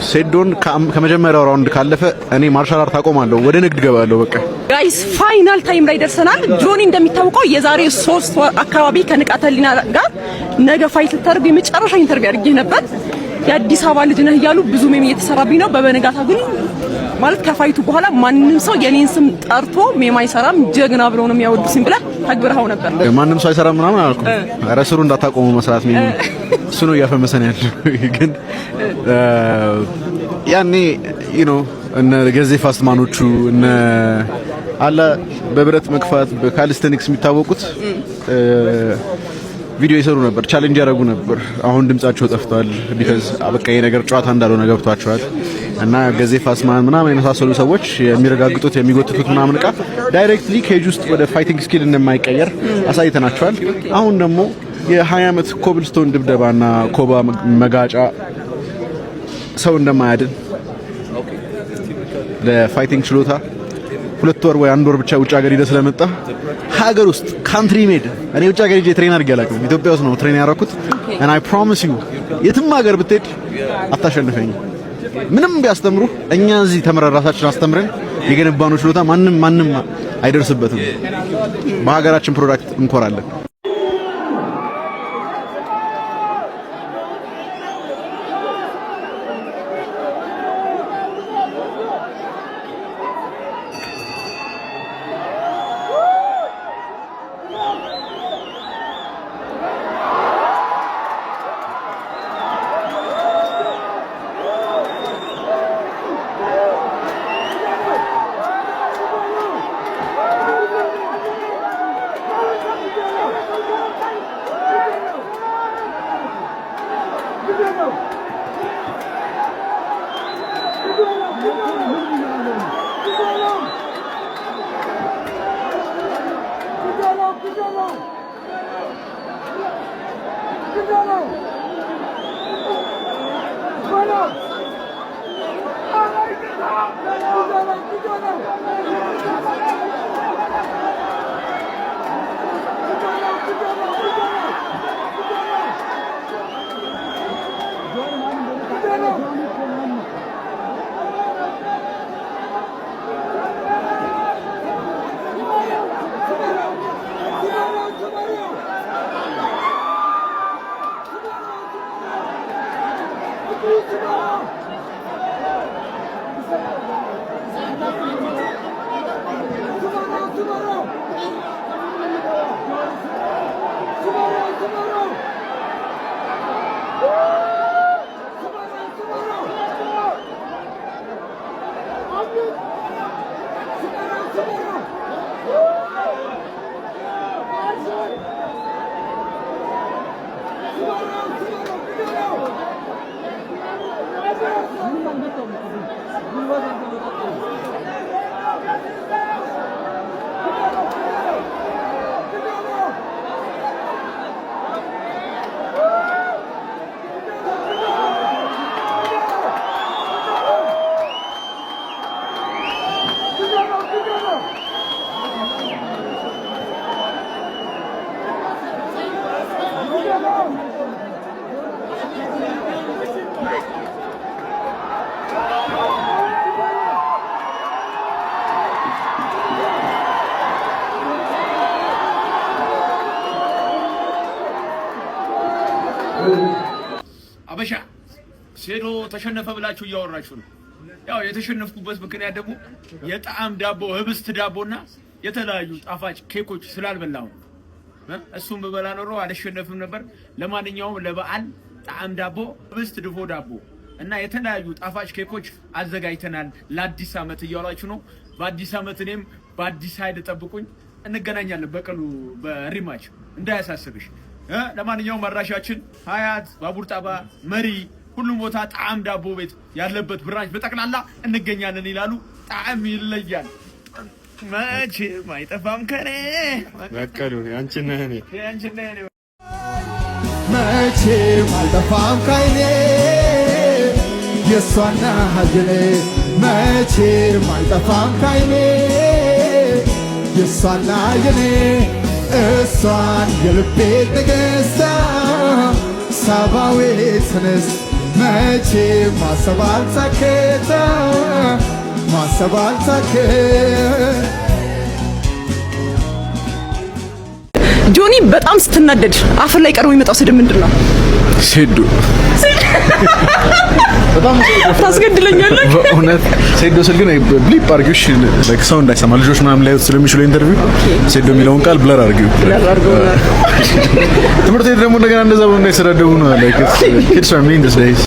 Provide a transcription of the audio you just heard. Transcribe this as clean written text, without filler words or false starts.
ሴዶን ከመጀመሪያው ራውንድ ካለፈ እኔ ማርሻል አርት አቆማለሁ፣ ወደ ንግድ ገባለሁ። በቃ ጋይስ ፋይናል ታይም ላይ ደርሰናል። ጆኒ እንደሚታወቀው የዛሬ 3 ወር አካባቢ ከንቃተ ህሊና ጋር ነገ ፋይት ልታደርጉ የመጨረሻ ኢንተርቪው አድርጌ ነበር። የአዲስ አበባ ልጅ ነህ እያሉ ብዙ ሜም እየተሰራብኝ ነው። በበነጋታ ግን ማለት ከፋይቱ በኋላ ማንንም ሰው የኔን ስም ጠርቶ ሜም አይሰራም ጀግና ብለው ነው የሚያወዱስኝ ብለህ ተግብረኸው ነበር። ማንንም ሰው አይሰራም ምናምን አላልኩም። ኧረ ስሩ እንዳታቆሙ መስራት ሜም እሱ ነው እያፈመሰን ያለው። ግን ያኔ እነ ገዜ ፋስትማኖቹ እነ አላ በብረት መግፋት በካሊስቴኒክስ የሚታወቁት ቪዲዮ ይሰሩ ነበር፣ ቻሌንጅ ያደርጉ ነበር። አሁን ድምጻቸው ጠፍቷል። ቢካዝ በቃ ይሄ ነገር ጨዋታ እንዳልሆነ ገብቷቸዋል። እና ገዜ ፋስትማን ምናምን የመሳሰሉ ሰዎች የሚረጋግጡት የሚጎትቱት ምናምን እቃ ዳይሬክትሊ ኬጅ ውስጥ ወደ ፋይቲንግ ስኪል እንደማይቀየር አሳይተናቸዋል። አሁን ደግሞ የ20 ዓመት ኮብልስቶን ድብደባና ኮባ መጋጫ ሰው እንደማያድን ለፋይቲንግ ችሎታ 2 ወር ወይ 1 ወር ብቻ ውጭ ሀገር ሄደ ስለመጣ ሀገር ውስጥ ካንትሪ ሜድ እኔ ውጭ ሀገር ሄጄ ትሬን አድርጌ አላውቅም። ኢትዮጵያ ውስጥ ነው ትሬን ያደረኩት። and I promise you የትም ሀገር ብትሄድ አታሸንፈኝ። ምንም ቢያስተምሩ እኛ እዚህ ተምረን ራሳችን አስተምረን የገነባነው ችሎታ ማንም አይደርስበትም። በሀገራችን ፕሮዳክት እንኮራለን። አበሻ ሴዶ ተሸነፈ ብላችሁ እያወራችሁ ነው። ያው የተሸነፍኩበት ምክንያት ደግሞ የጣዕም ዳቦ ህብስት ዳቦና የተለያዩ ጣፋጭ ኬኮች ስላልበላሁ እሱም በበላ ኖሮ አልሸነፍም ነበር። ለማንኛውም ለበዓል ጣዕም ዳቦ ህብስት ድፎ ዳቦ እና የተለያዩ ጣፋጭ ኬኮች አዘጋጅተናል ለአዲስ ዓመት እያወራችሁ ነው። በአዲስ ዓመት እኔም በአዲስ ኃይል ጠብቁኝ፣ እንገናኛለን በቀሉ በሪማች እንዳያሳስብሽ። ለማንኛውም አድራሻችን ሀያት ባቡር ጣባ መሪ ሁሉም ቦታ ጣዕም ዳቦ ቤት ያለበት ብራንች በጠቅላላ እንገኛለን ይላሉ። ጣዕም ይለያል መቼም አይጠፋም ከኔ በቀሉ ያንቺና እኔ መቼም አይጠፋም ከኔ የሷና ሀጀኔ መቼም አይጠፋም ከኔ የሷና የኔ እሷን የልቤ ንግሥት ሳባዊት እንስት መቼ ማሰብ አልሳከተ ማሰብ አልሳከ ጆኒ በጣም ስትናደድ አፍር ላይ ቀርቦ የሚመጣው ስድብ ምንድነው? ሴዶ በጣም ታስገድለኛለህ በእውነት ሴዶ ስል ግን ብሊፕ አርጊሽ ላይክ ሰው እንዳይሰማ ልጆች ምናምን ላይ ስለሚችሉ ኢንተርቪው ሴዶ የሚለውን ቃል ብለር አርጊው ትምህርት ቤት ደግሞ እንደገና እንደዛ ብሎ እንዳይሰዳደቡ ነው ላይክ kids are mean these days